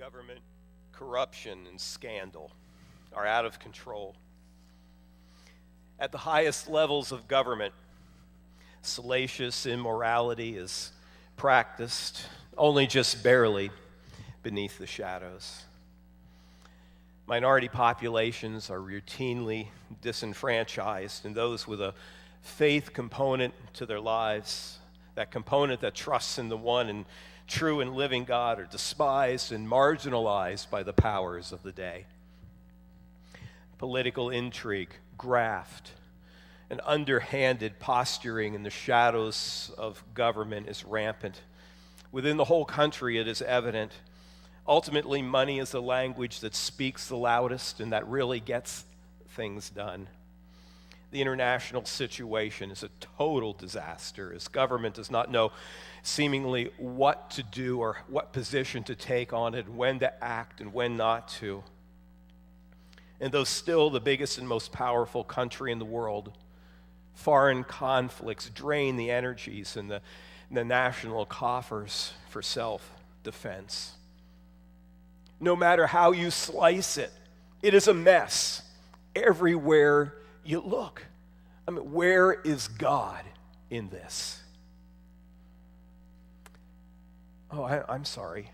Government corruption and scandal are out of control. At the highest levels of government, salacious immorality is practiced only just barely beneath the shadows. Minority populations are routinely disenfranchised, and those with a faith component to their lives, that component that trusts in the one and true and living God, are despised and marginalized by the powers of the day. Political intrigue, graft, and underhanded posturing in the shadows of government is rampant. Within the whole country, it is evident. Ultimately, money is the language that speaks the loudest and that really gets things done. The international situation is a total disaster as government does not know seemingly what to do or what position to take on it, when to act and when not to. And though still the biggest and most powerful country in the world, foreign conflicts drain the energies and the national coffers for self-defense. No matter how you slice it, it is a mess everywhere you look. I mean, where is God in this? Oh, I'm sorry.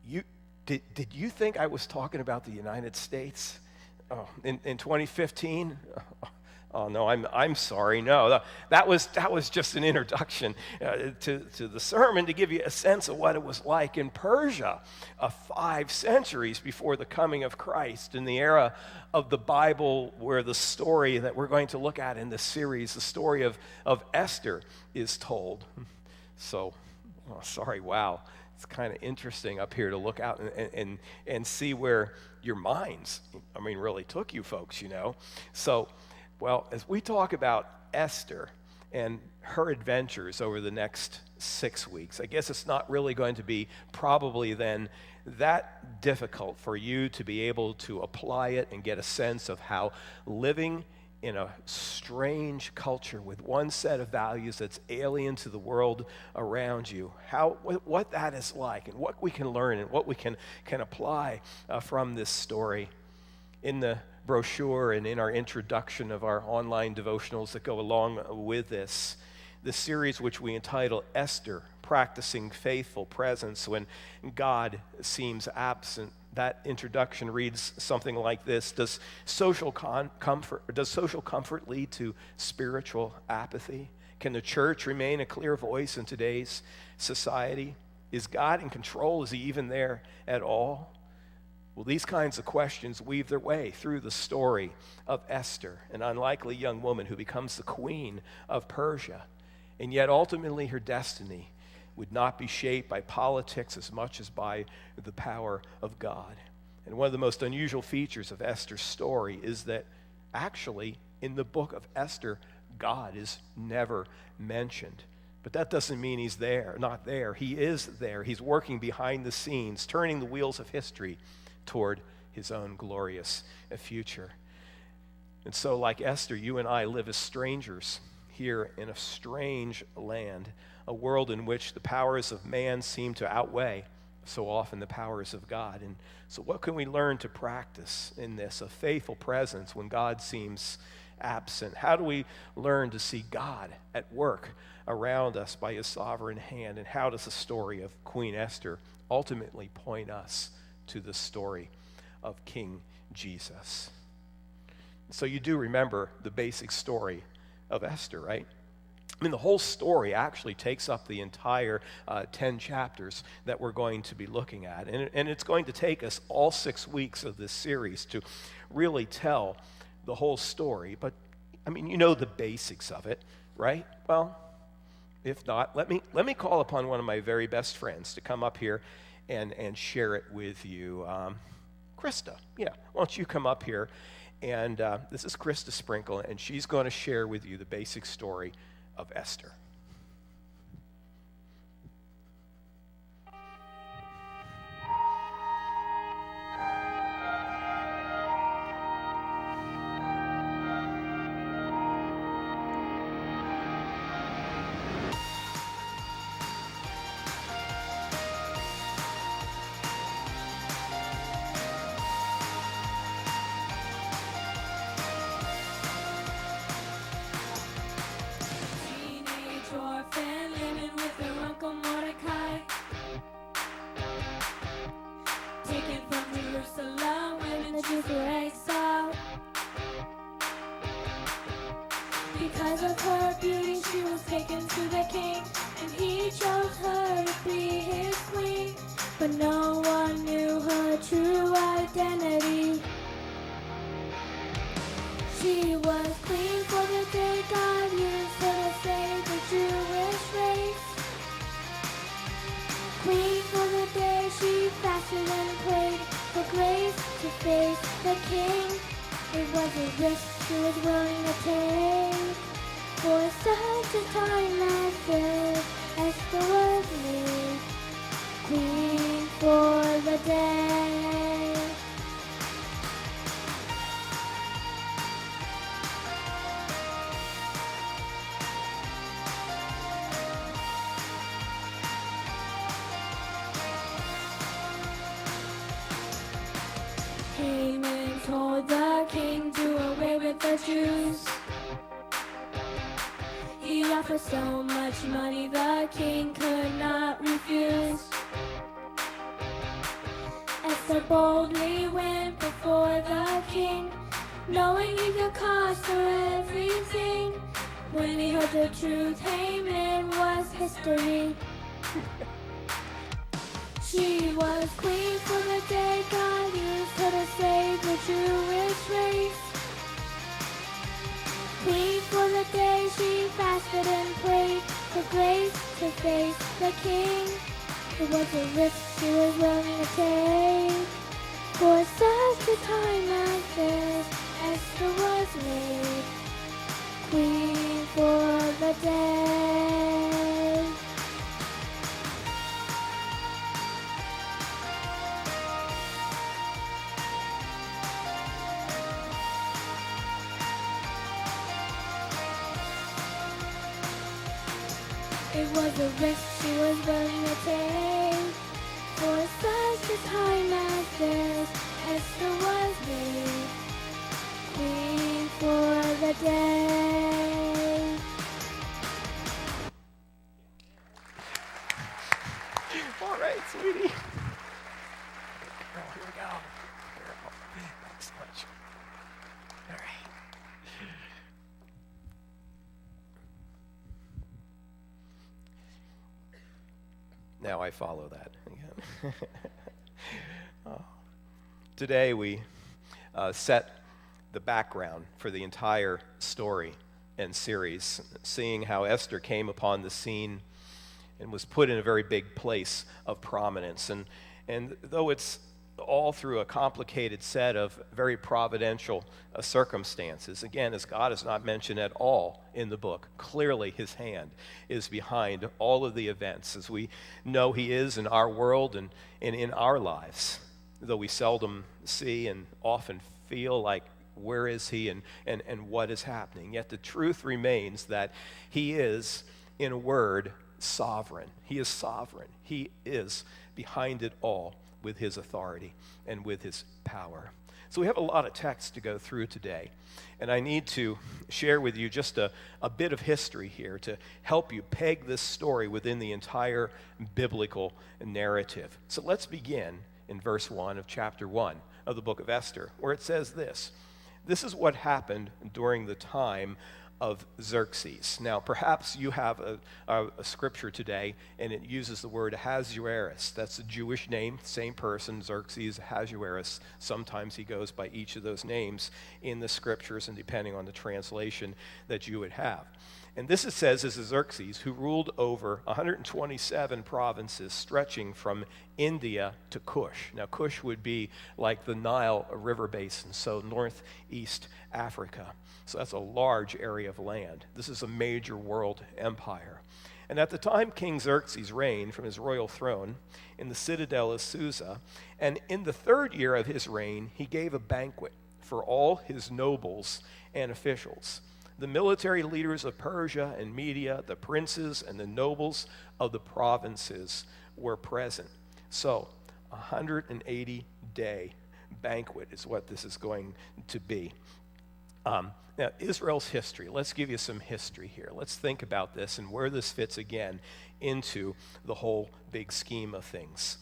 Did you think I was talking about the United States? Oh, in 2015? Oh no, I'm sorry. No, that was just an introduction to the sermon to give you a sense of what it was like in Persia, 5 centuries before the coming of Christ, in the era of the Bible, where the story that we're going to look at in this series, the story of Esther, is told. So, sorry. Wow, it's kind of interesting up here to look out and see where your minds, really took you folks. So. Well, as we talk about Esther and her adventures over the next 6 weeks, I guess it's not really going to be probably then that difficult for you to be able to apply it and get a sense of how living in a strange culture with one set of values that's alien to the world around you, what that is like and what we can learn and what we can apply from this story. In the brochure and in our introduction of our online devotionals that go along with this series, which we entitle Esther, Practicing Faithful Presence When God Seems Absent, that introduction reads something like this: Does social comfort lead to spiritual apathy? Can the church remain a clear voice in today's society? Is God in control? Is he even there at all? Well, these kinds of questions weave their way through the story of Esther, an unlikely young woman who becomes the queen of Persia. And yet ultimately her destiny would not be shaped by politics as much as by the power of God. And one of the most unusual features of Esther's story is that actually in the book of Esther, God is never mentioned. But that doesn't mean he's not there. He is there. He's working behind the scenes, turning the wheels of history toward his own glorious future. And so, like Esther, you and I live as strangers here in a strange land, a world in which the powers of man seem to outweigh so often the powers of God. And so what can we learn to practice in this, a faithful presence when God seems absent? How do we learn to see God at work around us by his sovereign hand? And how does the story of Queen Esther ultimately point us to the story of King Jesus? So you do remember the basic story of Esther, right? The whole story actually takes up the entire 10 chapters that we're going to be looking at. And it's going to take us all 6 weeks of this series to really tell the whole story. But, you know the basics of it, right? Well, if not, let me call upon one of my very best friends to come up here and share it with you. Krista, why don't you come up here? And this is Krista Sprinkle, and she's going to share with you the basic story of Esther. the Jews were exiled. Because of her beauty, she was taken to the king, and he chose her to be his queen. But no one knew her true identity. She was queen for the day God used her to save the Jewish race. Queen for the day she fasted and prayed for grace to face the king. It was a risk she was willing to take. For such a time as this, Esther was made queen for the day. Haman told the king to away with the Jews. He offered so much money the king could not refuse. Esther boldly went before the king, knowing he could cost her everything. When he heard the truth, Haman was history. She was queen for the day God used her to save the Jewish race. Queen for the day she fasted and prayed for grace to face the king. It was a risk she was willing to take. For such a time as this, Esther was made queen for the day. It was a risk she was willing to take. For such a time as this, Esther was made queen for the day. All right, sweetie. Girl, here we go. Girl. Thanks so much. All right. Now I follow that again. Today we set the background for the entire story and series, seeing how Esther came upon the scene and was put in a very big place of prominence. And though it's all through a complicated set of very providential circumstances, again, as God is not mentioned at all in the book, clearly his hand is behind all of the events, as we know he is in our world and in our lives, though we seldom see and often feel like, where is he and what is happening? Yet the truth remains that he is, in a word, sovereign. He is sovereign. He is behind it all with his authority and with his power. So we have a lot of text to go through today, and I need to share with you just a bit of history here to help you peg this story within the entire biblical narrative. So let's begin in verse 1 of chapter 1 of the book of Esther, where it says this. This is what happened during the time of Xerxes. Now, perhaps you have a scripture today, and it uses the word Ahasuerus. That's a Jewish name, same person, Xerxes, Ahasuerus. Sometimes he goes by each of those names in the scriptures, and depending on the translation that you would have. And this, it says, is Xerxes, who ruled over 127 provinces stretching from India to Kush. Now, Kush would be like the Nile river basin, so northeast Africa. So that's a large area of land. This is a major world empire. And at the time King Xerxes reigned from his royal throne in the citadel of Susa, and in the 3rd year of his reign, he gave a banquet for all his nobles and officials. The military leaders of Persia and Media, the princes and the nobles of the provinces were present. So, 180-day banquet is what this is going to be. Now, Israel's history. Let's give you some history here. Let's think about this and where this fits again into the whole big scheme of things.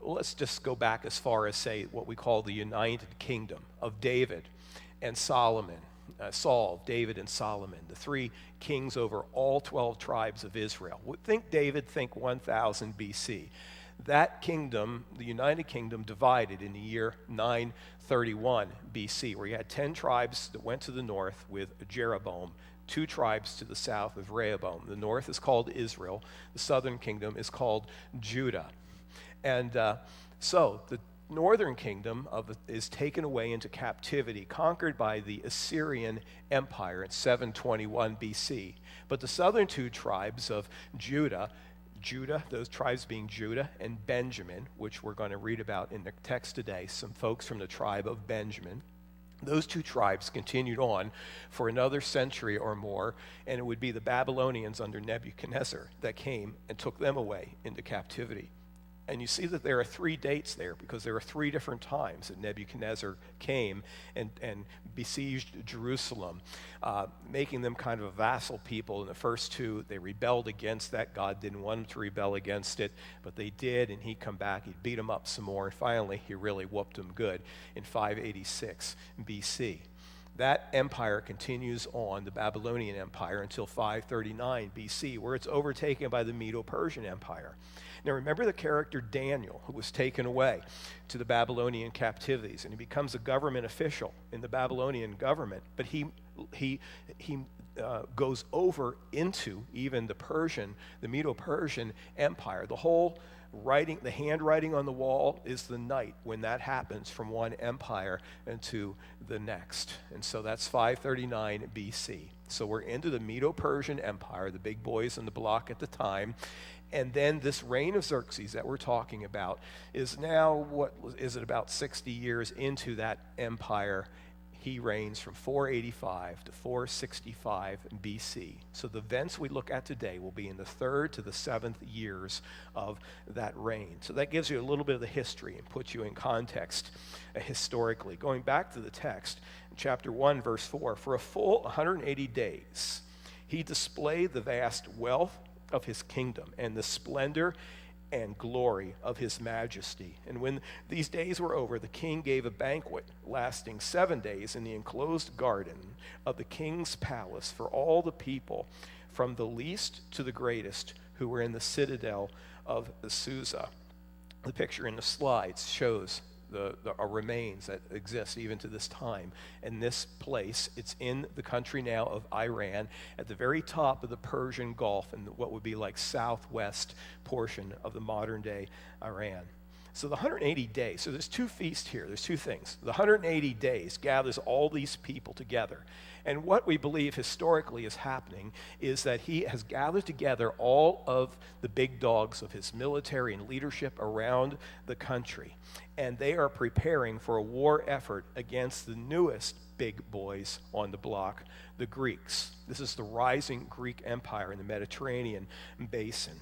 let's just go back as far as, say, what we call the United Kingdom of David and Solomon. Saul, David, and Solomon, the three kings over all 12 tribes of Israel. Think David, think 1000 BC. That kingdom, the United Kingdom, divided in the year 931 BC, where you had 10 tribes that went to the north with Jeroboam, 2 tribes to the south with Rehoboam. The north is called Israel. The southern kingdom is called Judah. And so the northern kingdom is taken away into captivity, conquered by the Assyrian Empire in 721 BC. But the southern 2 tribes of Judah, those tribes being Judah and Benjamin, which we're going to read about in the text today, some folks from the tribe of Benjamin, those 2 tribes continued on for another century or more, and it would be the Babylonians under Nebuchadnezzar that came and took them away into captivity. And you see that there are 3 dates there, because there are 3 different times that Nebuchadnezzar came and besieged Jerusalem, making them kind of a vassal people. In the first 2, they rebelled against that. God didn't want them to rebel against it, but they did, and he'd come back, he'd beat them up some more, and finally he really whooped them good in 586 BC. That empire continues on, the Babylonian Empire, until 539 BC, where it's overtaken by the Medo-Persian Empire. Now remember the character Daniel, who was taken away to the Babylonian captivities, and he becomes a government official in the Babylonian government, but he goes over into even the Medo-Persian Empire. The whole writing, the handwriting on the wall is the night when that happens from one empire into the next. And so that's 539 BC. So we're into the Medo-Persian Empire, the big boys in the block at the time. And then this reign of Xerxes that we're talking about is now, about 60 years into that empire. He reigns from 485 to 465 BC. So the events we look at today will be in the 3rd to the 7th years of that reign. So that gives you a little bit of the history and puts you in context historically. Going back to the text, in chapter 1, verse 4, for a full 180 days, he displayed the vast wealth of his kingdom and the splendor and glory of his majesty. And when these days were over, the king gave a banquet lasting 7 days in the enclosed garden of the king's palace for all the people, from the least to the greatest, who were in the citadel of Susa. The picture in the slides shows the remains that exist even to this time. And this place, it's in the country now of Iran, at the very top of the Persian Gulf, in what would be like southwest portion of the modern day Iran. So the 180 days, so there's 2 feasts here, there's 2 things. The 180 days gathers all these people together. And what we believe historically is happening is that he has gathered together all of the big dogs of his military and leadership around the country. And they are preparing for a war effort against the newest big boys on the block, the Greeks. This is the rising Greek Empire in the Mediterranean basin.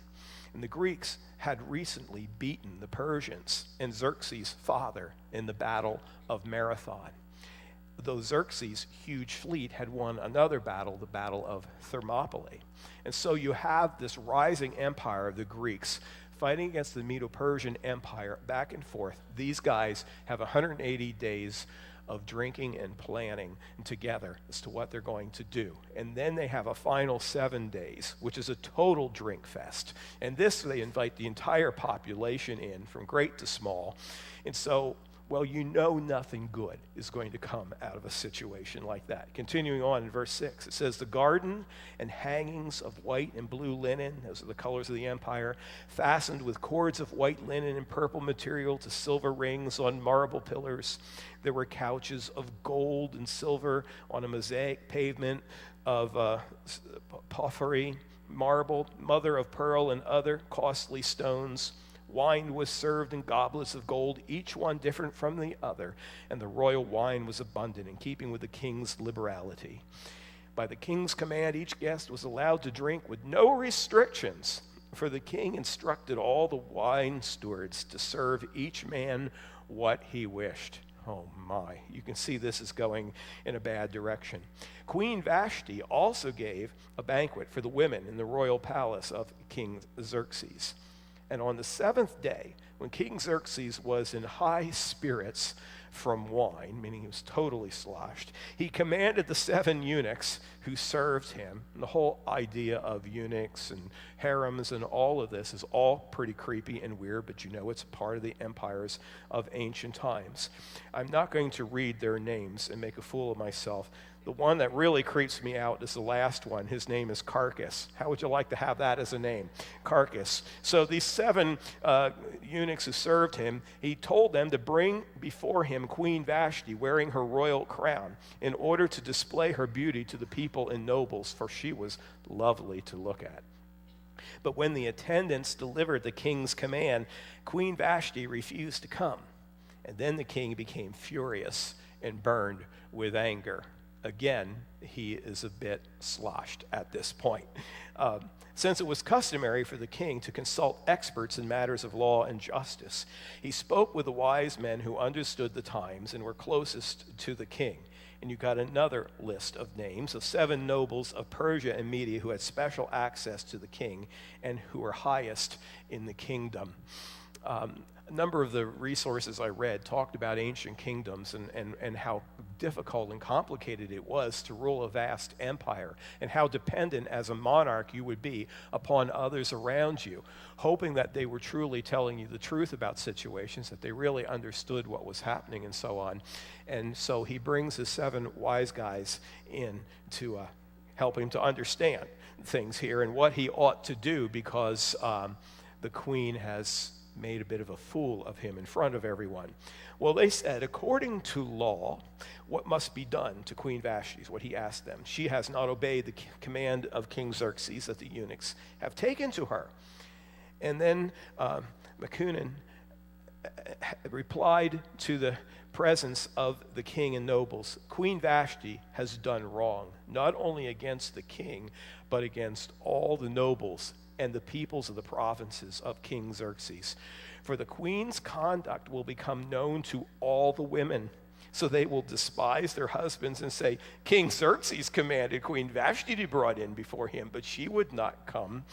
And the Greeks had recently beaten the Persians and Xerxes' father in the Battle of Marathon. Though Xerxes' huge fleet had won another battle, the Battle of Thermopylae. And so you have this rising empire of the Greeks fighting against the Medo-Persian Empire back and forth. These guys have 180 days of drinking and planning together as to what they're going to do. And then they have a final 7 days, which is a total drink fest. And this, they invite the entire population in, from great to small. And so, well, you know nothing good is going to come out of a situation like that. Continuing on in verse 6, it says, the garden and hangings of white and blue linen, those are the colors of the empire, fastened with cords of white linen and purple material to silver rings on marble pillars. There were couches of gold and silver on a mosaic pavement of porphyry, marble, mother of pearl, and other costly stones. Wine was served in goblets of gold, each one different from the other, and the royal wine was abundant, in keeping with the king's liberality. By the king's command, each guest was allowed to drink with no restrictions, for the king instructed all the wine stewards to serve each man what he wished. Oh my, you can see this is going in a bad direction. Queen Vashti also gave a banquet for the women in the royal palace of King Xerxes. And on the 7th day, when King Xerxes was in high spirits from wine, meaning he was totally sloshed, he commanded the 7 eunuchs who served him. And the whole idea of eunuchs and harems and all of this is all pretty creepy and weird, but you know it's part of the empires of ancient times. I'm not going to read their names and make a fool of myself. The one that really creeps me out is the last one. His name is Carcass. How would you like to have that as a name? Carcass. So these 7 eunuchs who served him, he told them to bring before him Queen Vashti wearing her royal crown in order to display her beauty to the people and nobles, for she was lovely to look at. But when the attendants delivered the king's command, Queen Vashti refused to come. And then the king became furious and burned with anger. Again, he is a bit sloshed at this point. Since it was customary for the king to consult experts in matters of law and justice, he spoke with the wise men who understood the times and were closest to the king. And you got another list of names of 7 nobles of Persia and Media who had special access to the king and who were highest in the kingdom. A number of the resources I read talked about ancient kingdoms and how difficult and complicated it was to rule a vast empire, and how dependent as a monarch you would be upon others around you, hoping that they were truly telling you the truth about situations, that they really understood what was happening and so on. And so he brings his 7 wise guys in to help him to understand things here and what he ought to do, because the queen has made a bit of a fool of him in front of everyone. Well, they said, according to law, what must be done to Queen Vashti is what he asked them. She has not obeyed the command of King Xerxes that the eunuchs have taken to her. And then Buchman replied to the presence of the king and nobles, Queen Vashti has done wrong, not only against the king, but against all the nobles and the peoples of the provinces of King Xerxes. For the queen's conduct will become known to all the women, so they will despise their husbands and say, King Xerxes commanded Queen Vashti to be brought in before him, but she would not come,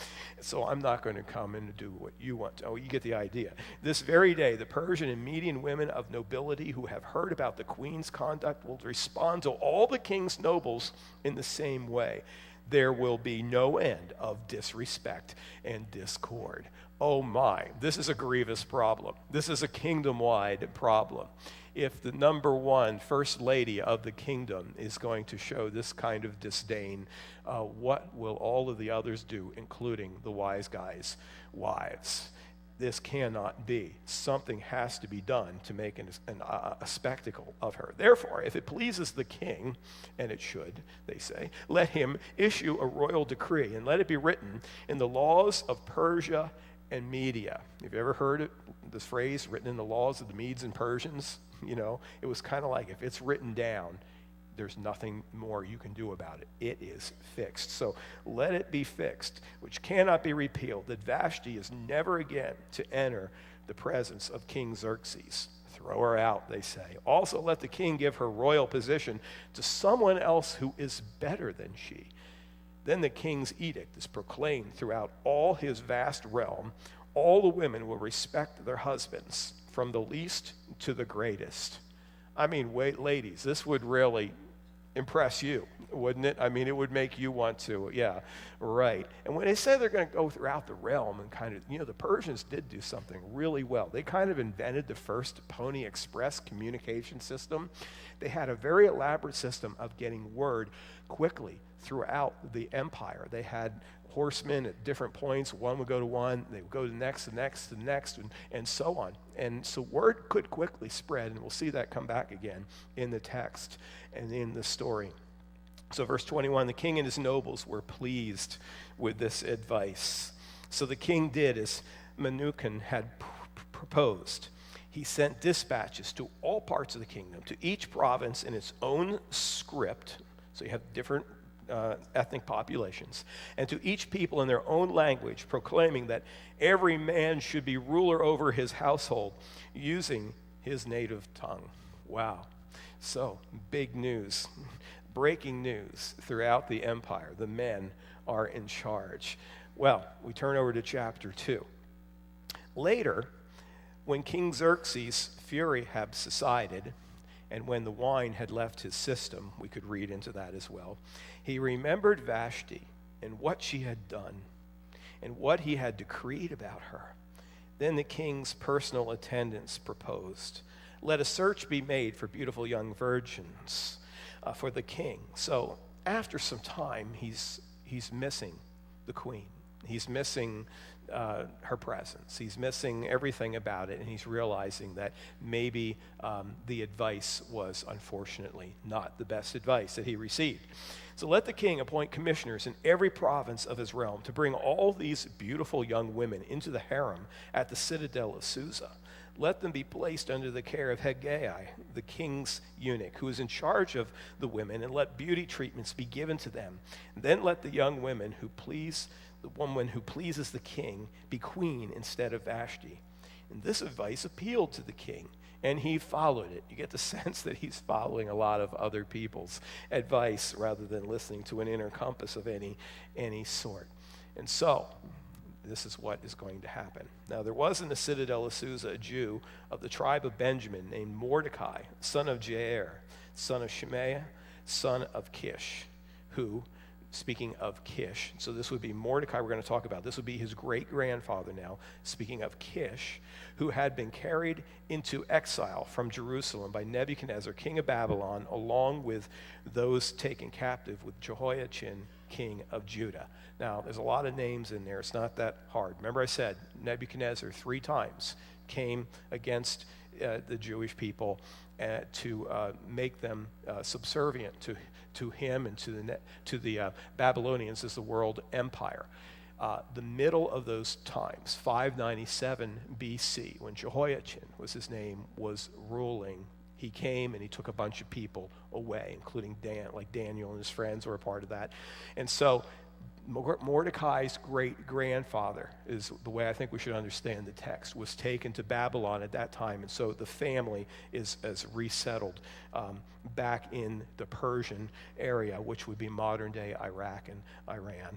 so I'm not going to come and do what you want. Oh, you get the idea. This very day, the Persian and Median women of nobility who have heard about the queen's conduct will respond to all the king's nobles in the same way. There will be no end of disrespect and discord. Oh my, this is a grievous problem. This is a kingdom-wide problem. If the number 1 first lady of the kingdom is going to show this kind of disdain, what will all of the others do, including the wise guys' wives? This cannot be. Something has to be done to make a spectacle of her. Therefore, if it pleases the king, and it should, they say, let him issue a royal decree, and let it be written in the laws of Persia and Media. Have you ever heard this phrase, written in the laws of the Medes and Persians? You know, it was kind of like, if it's written down, there's nothing more you can do about it. It is fixed. So let it be fixed, which cannot be repealed, that Vashti is never again to enter the presence of King Xerxes. Throw her out, they say. Also let the king give her royal position to someone else who is better than she. Then the king's edict is proclaimed throughout all his vast realm. All the women will respect their husbands, from the least to the greatest. I mean, wait, ladies, this would really impress you, wouldn't it? I mean, it would make you want to, yeah, right. And when they say they're going to go throughout the realm and kind of, you know, the Persians did do something really well. They kind of invented the first Pony Express communication system. They had a very elaborate system of getting word quickly throughout the empire. They had horsemen at different points. One would go to one, they would go to the next, the next, the next, and so on. And so word could quickly spread, and we'll see that come back again in the text and in the story. So verse 21, the king and his nobles were pleased with this advice. So the king did as Buchman had proposed. He sent dispatches to all parts of the kingdom, to each province in its own script. So you have different ethnic populations, and to each people in their own language, proclaiming that every man should be ruler over his household using his native tongue. Wow. So, big news, breaking news throughout the empire. The men are in charge. Well, we turn over to chapter 2. Later, When King Xerxes' fury had subsided, and when the wine had left his system, we could read into that as well, he remembered Vashti and what she had done and what he had decreed about her. Then the king's personal attendants proposed, "Let a search be made for beautiful young virgins for the king." So after some time, he's missing the queen. He's missing her presence. He's missing everything about it, and he's realizing that maybe the advice was unfortunately not the best advice that he received. So let the king appoint commissioners in every province of his realm to bring all these beautiful young women into the harem at the citadel of Susa. Let them be placed under the care of Hegai, the king's eunuch, who is in charge of the women, and let beauty treatments be given to them. And then let the young women the woman who pleases the king, be queen instead of Vashti. And this advice appealed to the king, and he followed it. You get the sense that he's following a lot of other people's advice rather than listening to an inner compass of any sort. And so, this is what is going to happen. Now, there was in the citadel of Susa a Jew of the tribe of Benjamin named Mordecai, son of Jair, son of Shemaiah, son of Kish, who, speaking of Kish, so this would be Mordecai we're going to talk about. This would be his great-grandfather now, speaking of Kish, who had been carried into exile from Jerusalem by Nebuchadnezzar, king of Babylon, along with those taken captive with Jehoiachin, king of Judah. Now, there's a lot of names in there. It's not that hard. Remember I said Nebuchadnezzar 3 times came against the Jewish people to make them subservient to him and to the Babylonians as the world empire. The middle of those times, 597 BC, when Jehoiachin was his name, was ruling, he came and he took a bunch of people away, including Daniel and his friends were a part of that. And so Mordecai's great-grandfather is the way I think we should understand the text, was taken to Babylon at that time, and so the family is resettled back in the Persian area, which would be modern-day Iraq and Iran.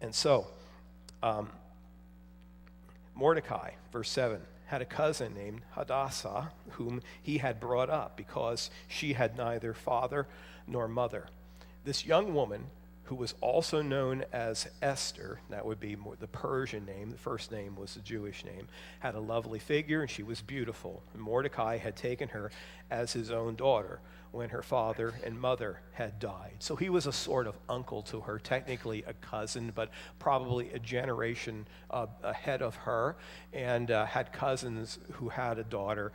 And so Mordecai, verse 7, had a cousin named Hadassah, whom he had brought up because she had neither father nor mother. This young woman, who was also known as Esther, that would be more the Persian name, the first name was the Jewish name, had a lovely figure and she was beautiful. And Mordecai had taken her as his own daughter when her father and mother had died. So he was a sort of uncle to her, technically a cousin, but probably a generation ahead of her, and had cousins who had a daughter.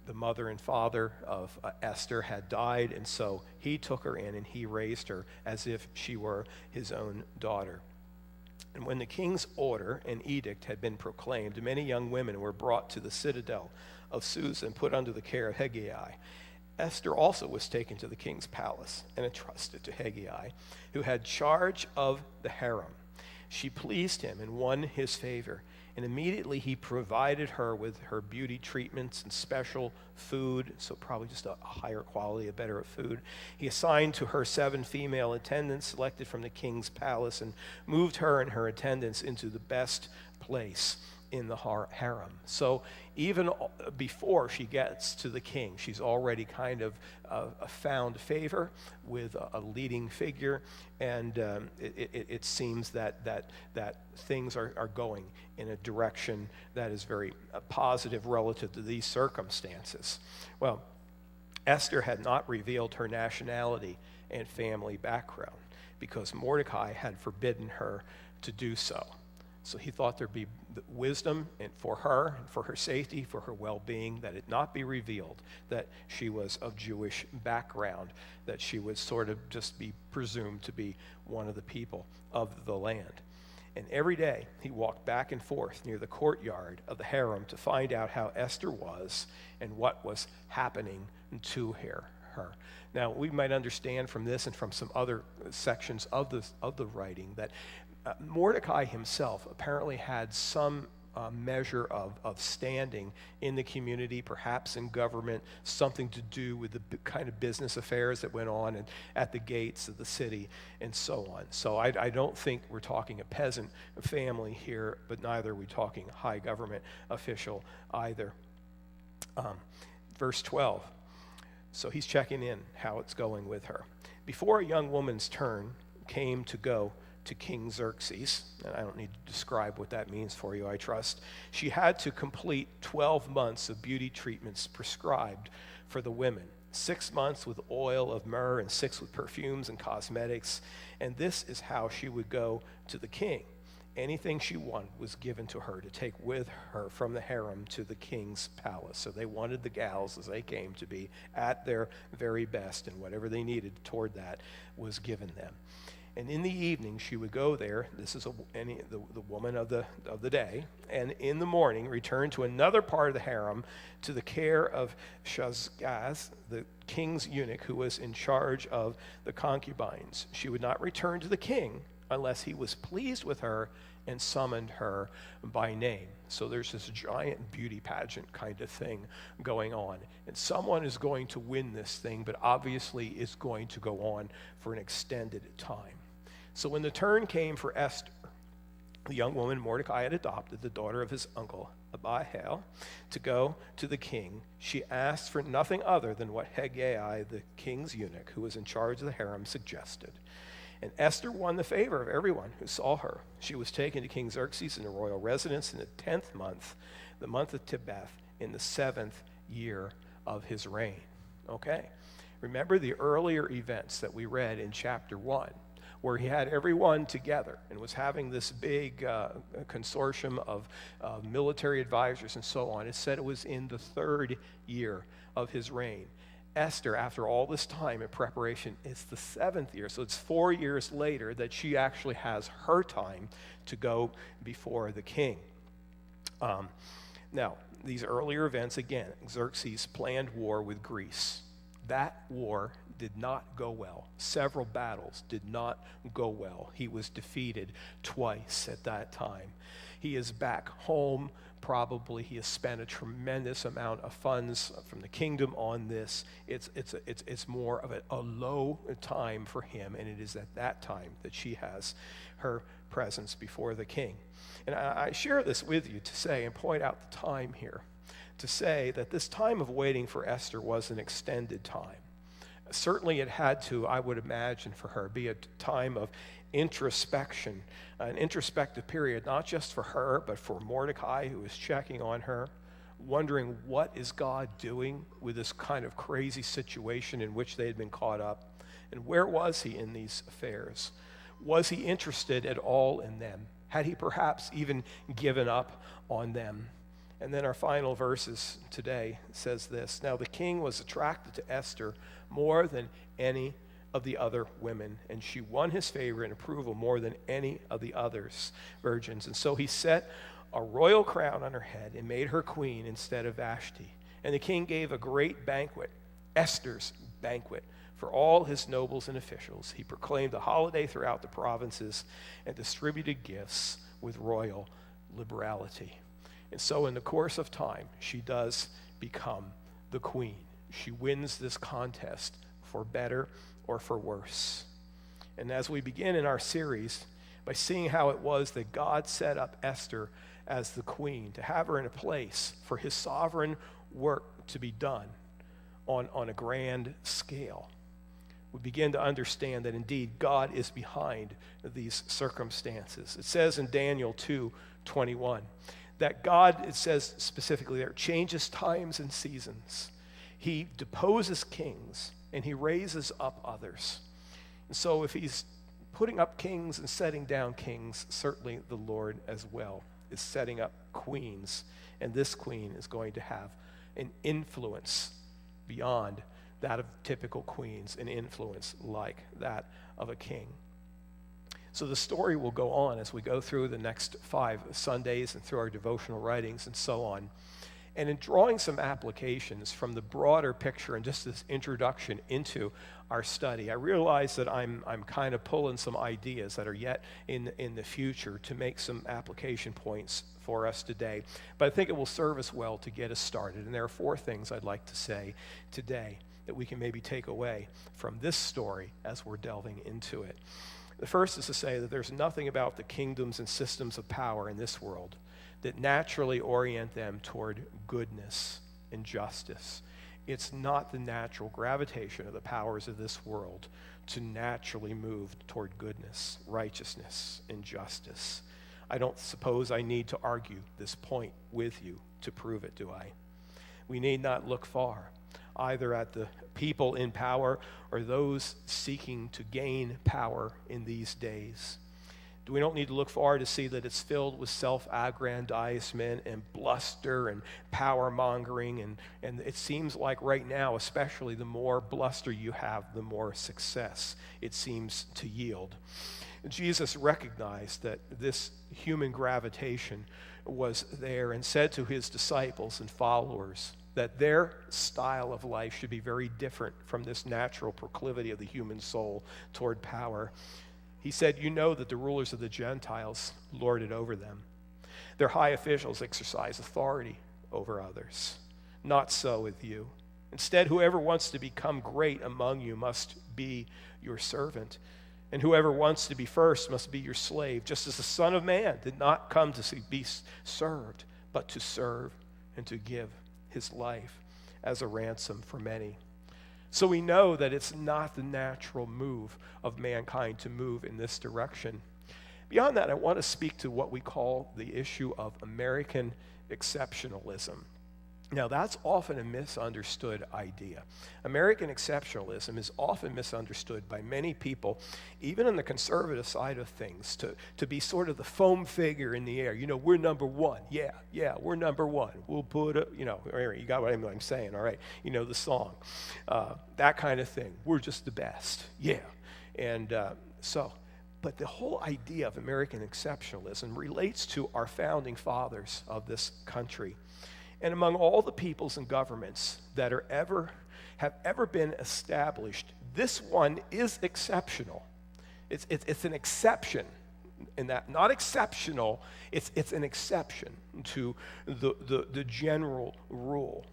The mother and father of Esther had died, and so he took her in and he raised her as if she were his own daughter. And when the king's order and edict had been proclaimed, many young women were brought to the citadel of Susa and put under the care of Hegai. Esther also was taken to the king's palace and entrusted to Hegai, who had charge of the harem. She pleased him and won his favor. And immediately he provided her with her beauty treatments and special food, so probably just a higher quality, a better food. He assigned to her 7 female attendants selected from the king's palace and moved her and her attendants into the best place in the harem. So even before she gets to the king, she's already kind of found favor with a leading figure, and it seems that things are going in a direction that is very positive relative to these circumstances. Well, Esther had not revealed her nationality and family background because Mordecai had forbidden her to do so. So he thought there'd be wisdom for her, for her safety, for her well-being, that it not be revealed that she was of Jewish background, that she would sort of just be presumed to be one of the people of the land. And every day he walked back and forth near the courtyard of the harem to find out how Esther was and what was happening to her. Now, we might understand from this and from some other sections of the writing that Mordecai himself apparently had some measure of standing in the community, perhaps in government, something to do with the kind of business affairs that went on at the gates of the city and so on. So I don't think we're talking a peasant family here, but neither are we talking high government official either. Verse 12. So he's checking in how it's going with her. Before a young woman's turn came to go to King Xerxes, and I don't need to describe what that means for you, I trust, she had to complete 12 months of beauty treatments prescribed for the women, 6 months with oil of myrrh and 6 with perfumes and cosmetics, and this is how she would go to the king. Anything she wanted was given to her to take with her from the harem to the king's palace. So they wanted the gals, as they came, to be at their very best, and whatever they needed toward that was given them. And in the evening she would go there, this is the woman of the day, and in the morning return to another part of the harem to the care of Shazgaz, the king's eunuch who was in charge of the concubines. She would not return to the king unless he was pleased with her and summoned her by name. So there's this giant beauty pageant kind of thing going on. And someone is going to win this thing, but obviously is going to go on for an extended time. So when the turn came for Esther, the young woman Mordecai had adopted, the daughter of his uncle Abihail, to go to the king, she asked for nothing other than what Hegai, the king's eunuch, who was in charge of the harem, suggested. And Esther won the favor of everyone who saw her. She was taken to King Xerxes in the royal residence in the 10th month, the month of Tebeth, in the 7th year of his reign. Okay? Remember the earlier events that we read in chapter 1, where he had everyone together and was having this big consortium of military advisors and so on. It said it was in the 3rd year of his reign. Esther, after all this time in preparation, it's the 7th year. So it's 4 years later that she actually has her time to go before the king. Now, these earlier events, again, Xerxes planned war with Greece. That war did not go well. Several battles did not go well. He was defeated twice at that time. He is back home. Probably he has spent a tremendous amount of funds from the kingdom on this. It's more of a low time for him, and it is at that time that she has her presence before the king. And I share this with you to say and point out the time here, to say that this time of waiting for Esther was an extended time. Certainly it had to, I would imagine, for her be a time of introspection, an introspective period, not just for her, but for Mordecai, who was checking on her, wondering what is God doing with this kind of crazy situation in which they had been caught up, and where was he in these affairs? Was he interested at all in them? Had he perhaps even given up on them? And then our final verses today says this: Now the king was attracted to Esther more than any of the other women, and she won his favor and approval more than any of the others virgins. And so he set a royal crown on her head and made her queen instead of Vashti. And the king gave a great banquet, Esther's banquet, for all his nobles and officials. He proclaimed a holiday throughout the provinces and distributed gifts with royal liberality. And so in the course of time, she does become the queen. She wins this contest for better or for worse. And as we begin in our series by seeing how it was that God set up Esther as the queen, to have her in a place for his sovereign work to be done on a grand scale, we begin to understand that indeed God is behind these circumstances. It says in Daniel 2:21 that God, it says specifically there, changes times and seasons. He deposes kings and he raises up others. And so if he's putting up kings and setting down kings, certainly the Lord as well is setting up queens. And this queen is going to have an influence beyond that of typical queens, an influence like that of a king. So the story will go on as we go through the next 5 Sundays and through our devotional writings and so on. And in drawing some applications from the broader picture and just this introduction into our study, I realize that I'm kind of pulling some ideas that are yet in the future to make some application points for us today. But I think it will serve us well to get us started. And there are 4 things I'd like to say today that we can maybe take away from this story as we're delving into it. The first is to say that there's nothing about the kingdoms and systems of power in this world that naturally orient them toward goodness and justice. It's not the natural gravitation of the powers of this world to naturally move toward goodness, righteousness, and justice. I don't suppose I need to argue this point with you to prove it, do I? We need not look far, either at the people in power or those seeking to gain power in these days. We don't need to look far to see that it's filled with self-aggrandizement and bluster and power-mongering. And it seems like right now, especially, the more bluster you have, the more success it seems to yield. Jesus recognized that this human gravitation was there and said to his disciples and followers that their style of life should be very different from this natural proclivity of the human soul toward power. He said, you know that the rulers of the Gentiles lord it over them. Their high officials exercise authority over others. Not so with you. Instead, whoever wants to become great among you must be your servant. And whoever wants to be first must be your slave, just as the Son of Man did not come to be served, but to serve and to give his life as a ransom for many. So we know that it's not the natural move of mankind to move in this direction. Beyond that, I want to speak to what we call the issue of American exceptionalism. Now, that's often a misunderstood idea. American exceptionalism is often misunderstood by many people, even on the conservative side of things, to be sort of the foam figure in the air. You know, we're number one. Yeah, we're number one. We'll put a, you got what I'm saying, all right? You know the song. That kind of thing. We're just the best. Yeah. And but the whole idea of American exceptionalism relates to our founding fathers of this country. And among all the peoples and governments that have ever been established, this one is exceptional. It's an exception in that, not exceptional, it's an exception to the general rule.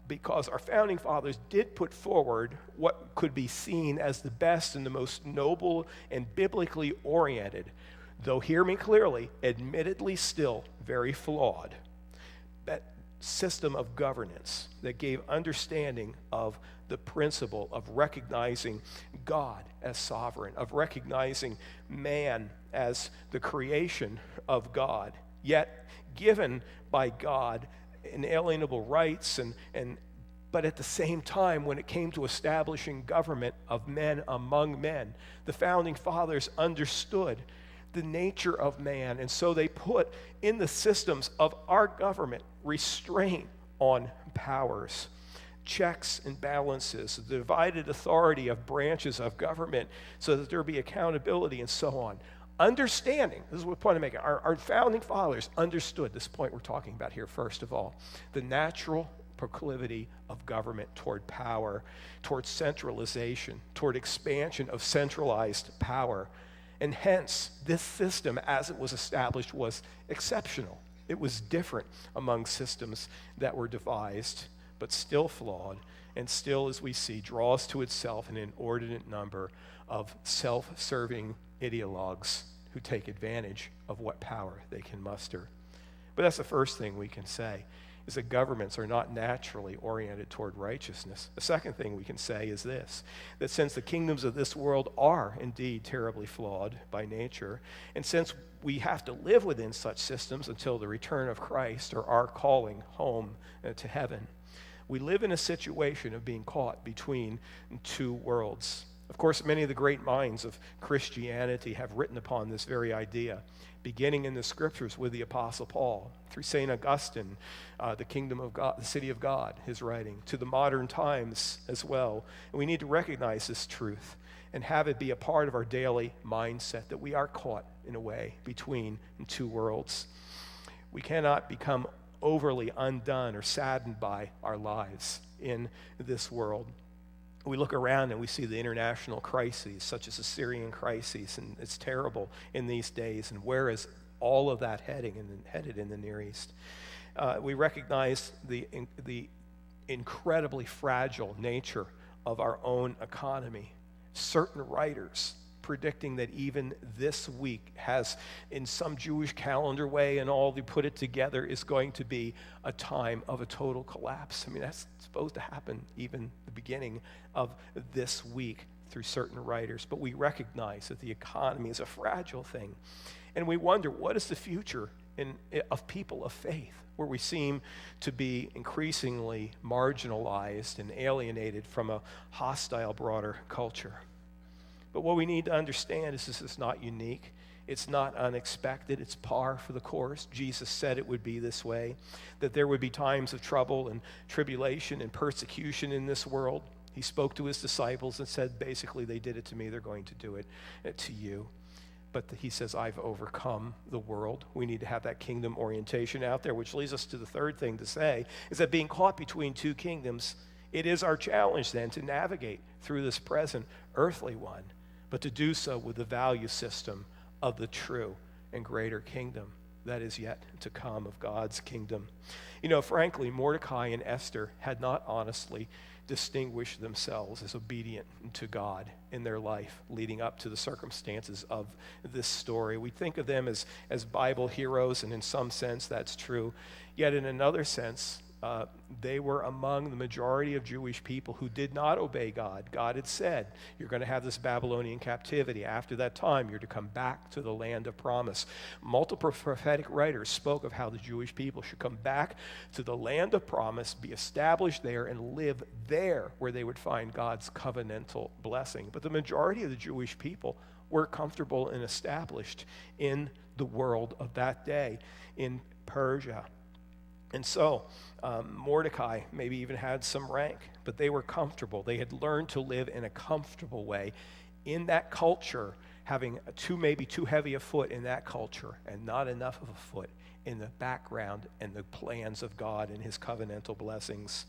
Because our founding fathers did put forward what could be seen as the best and the most noble and biblically oriented, though hear me clearly, admittedly still very flawed, that system of governance that gave understanding of the principle of recognizing God as sovereign, of recognizing man as the creation of God, yet given by God inalienable rights, but at the same time, when it came to establishing government of men among men, the founding fathers understood the nature of man, and so they put in the systems of our government restraint on powers, checks and balances, the divided authority of branches of government so that there be accountability and so on. Understanding, this is what point I'm making, our founding fathers understood this point we're talking about here, first of all, the natural proclivity of government toward power, toward centralization, toward expansion of centralized power. And hence, this system, as it was established, was exceptional. It was different among systems that were devised, but still flawed, and still, as we see, draws to itself an inordinate number of self-serving ideologues who take advantage of what power they can muster. But that's the first thing we can say, is that governments are not naturally oriented toward righteousness. The second thing we can say is this, that since the kingdoms of this world are indeed terribly flawed by nature, and since we have to live within such systems until the return of Christ or our calling home to heaven, we live in a situation of being caught between two worlds. Of course, many of the great minds of Christianity have written upon this very idea, beginning in the scriptures with the Apostle Paul, through St. Augustine, the kingdom of God, the city of God, his writing, to the modern times as well. And we need to recognize this truth and have it be a part of our daily mindset that we are caught, in a way, between two worlds. We cannot become overly undone or saddened by our lives in this world. We look around and we see the international crises, such as the Syrian crisis, and it's terrible in these days. And where is all of that headed in the Near East? We recognize the incredibly fragile nature of our own economy. Certain writers predicting that even this week has, in some Jewish calendar way and all they put it together, is going to be a time of a total collapse. I mean, that's supposed to happen even the beginning of this week through certain writers. But we recognize that the economy is a fragile thing. And we wonder, what is the future of people of faith, where we seem to be increasingly marginalized and alienated from a hostile, broader culture? But what we need to understand is this is not unique. It's not unexpected. It's par for the course. Jesus said it would be this way, that there would be times of trouble and tribulation and persecution in this world. He spoke to his disciples and said, basically, they did it to me, they're going to do it to you. But he says, I've overcome the world. We need to have that kingdom orientation out there, which leads us to the third thing to say, is that being caught between two kingdoms, it is our challenge then to navigate through this present earthly one, but to do so with the value system of the true and greater kingdom that is yet to come, of God's kingdom. You know, frankly, Mordecai and Esther had not honestly distinguished themselves as obedient to God in their life leading up to the circumstances of this story. We think of them as Bible heroes, and in some sense that's true. Yet in another sense, they were among the majority of Jewish people who did not obey God. God had said, you're going to have this Babylonian captivity. After that time, you're to come back to the land of promise. Multiple prophetic writers spoke of how the Jewish people should come back to the land of promise, be established there, and live there where they would find God's covenantal blessing. But the majority of the Jewish people were comfortable and established in the world of that day in Persia. And so Mordecai maybe even had some rank, but they were comfortable. They had learned to live in a comfortable way in that culture, having maybe too heavy a foot in that culture and not enough of a foot in the background and the plans of God and his covenantal blessings.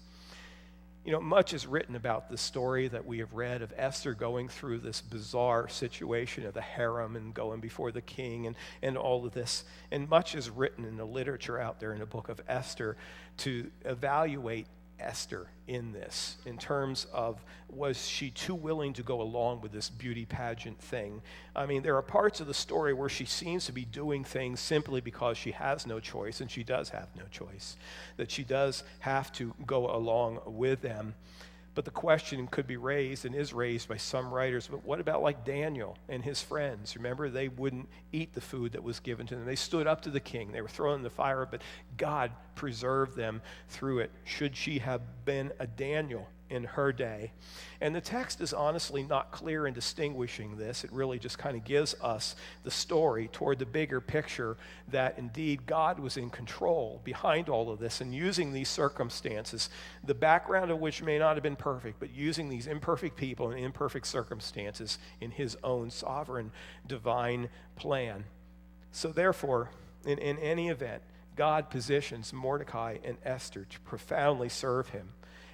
You know, much is written about the story that we have read of Esther going through this bizarre situation of the harem and going before the king and all of this. And much is written in the literature out there in the book of Esther to evaluate Esther in this, in terms of, was she too willing to go along with this beauty pageant thing? I mean, there are parts of the story where she seems to be doing things simply because she has no choice, and she does have no choice, that she does have to go along with them. But the question could be raised, and is raised by some writers, but what about like Daniel and his friends? Remember, they wouldn't eat the food that was given to them. They stood up to the king. They were thrown in the fire, but God preserved them through it. Should she have been a Daniel in her day? And the text is honestly not clear in distinguishing this. It really just kind of gives us the story toward the bigger picture that indeed God was in control behind all of this and using these circumstances, the background of which may not have been perfect, but using these imperfect people and imperfect circumstances in his own sovereign divine plan. So therefore, in any event, God positions Mordecai and Esther to profoundly serve him.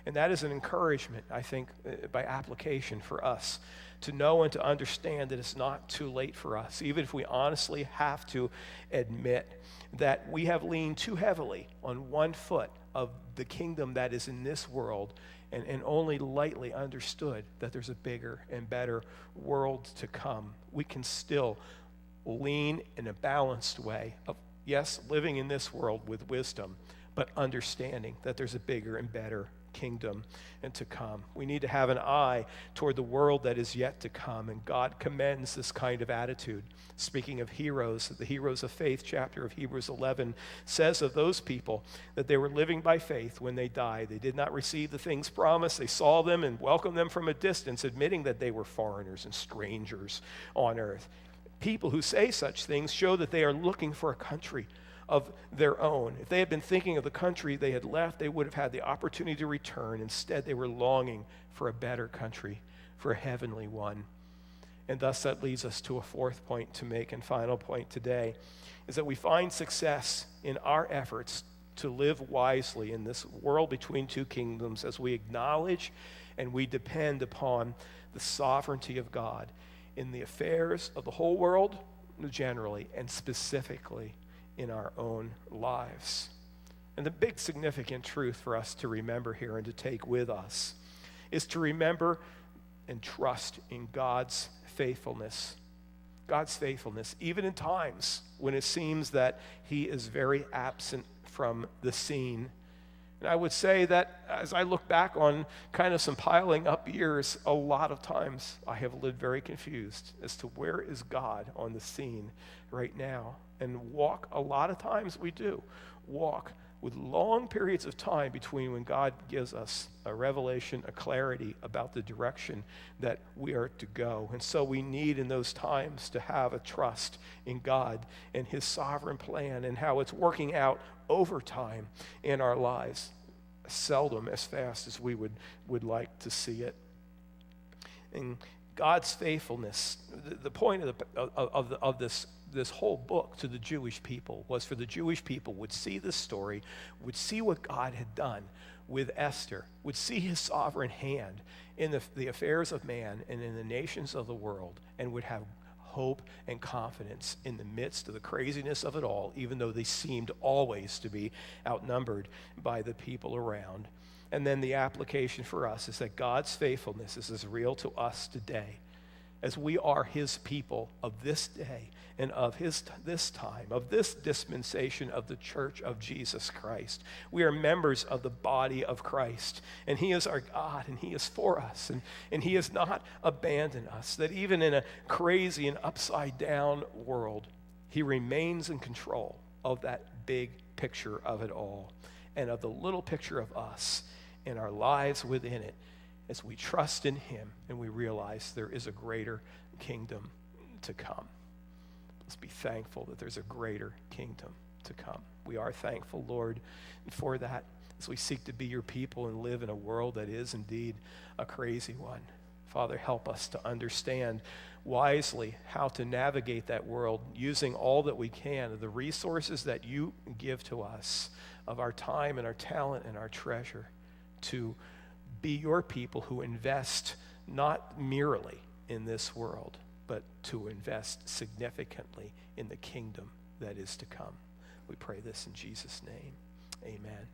And that is an encouragement, I think, by application for us to know and to understand that it's not too late for us, even if we honestly have to admit that we have leaned too heavily on one foot of the kingdom that is in this world and only lightly understood that there's a bigger and better world to come. We can still lean in a balanced way of, yes, living in this world with wisdom, but understanding that there's a bigger and better kingdom and to come. We need to have an eye toward the world that is yet to come, and God commends this kind of attitude. Speaking of heroes, the heroes of faith chapter of Hebrews 11 says of those people that they were living by faith when they died. They did not receive the things promised. They saw them and welcomed them from a distance, admitting that they were foreigners and strangers on earth. People who say such things show that they are looking for a country of their own. If they had been thinking of the country they had left, they would have had the opportunity to return. Instead, they were longing for a better country, for a heavenly one. And thus that leads us to a fourth point to make, and final point today, is that we find success in our efforts to live wisely in this world between two kingdoms as we acknowledge and we depend upon the sovereignty of God in the affairs of the whole world generally and specifically in our own lives. And the big significant truth for us to remember here and to take with us is to remember and trust in God's faithfulness. God's faithfulness, even in times when it seems that he is very absent from the scene. And I would say that as I look back on kind of some piling up years, a lot of times I have lived very confused as to where is God on the scene right now. And a lot of times we do walk with long periods of time between when God gives us a revelation, a clarity about the direction that we are to go. And so we need in those times to have a trust in God and his sovereign plan and how it's working out over time in our lives, seldom as fast as we would like to see it. And God's faithfulness, the point of this whole book to the Jewish people was for the Jewish people would see this story, would see what God had done with Esther, would see his sovereign hand in the affairs of man and in the nations of the world, and would have hope and confidence in the midst of the craziness of it all, even though they seemed always to be outnumbered by the people around. And then the application for us is that God's faithfulness is as real to us today as we are his people of this day and of this time, of this dispensation of the church of Jesus Christ. We are members of the body of Christ, and he is our God, and he is for us, and he has not abandoned us, that even in a crazy and upside-down world, he remains in control of that big picture of it all and of the little picture of us and our lives within it, as we trust in him and we realize there is a greater kingdom to come. Let's be thankful that there's a greater kingdom to come. We are thankful, Lord, for that as we seek to be your people and live in a world that is indeed a crazy one. Father, help us to understand wisely how to navigate that world using all that we can of the resources that you give to us, of our time and our talent and our treasure, to be your people who invest not merely in this world, but to invest significantly in the kingdom that is to come. We pray this in Jesus' name. Amen.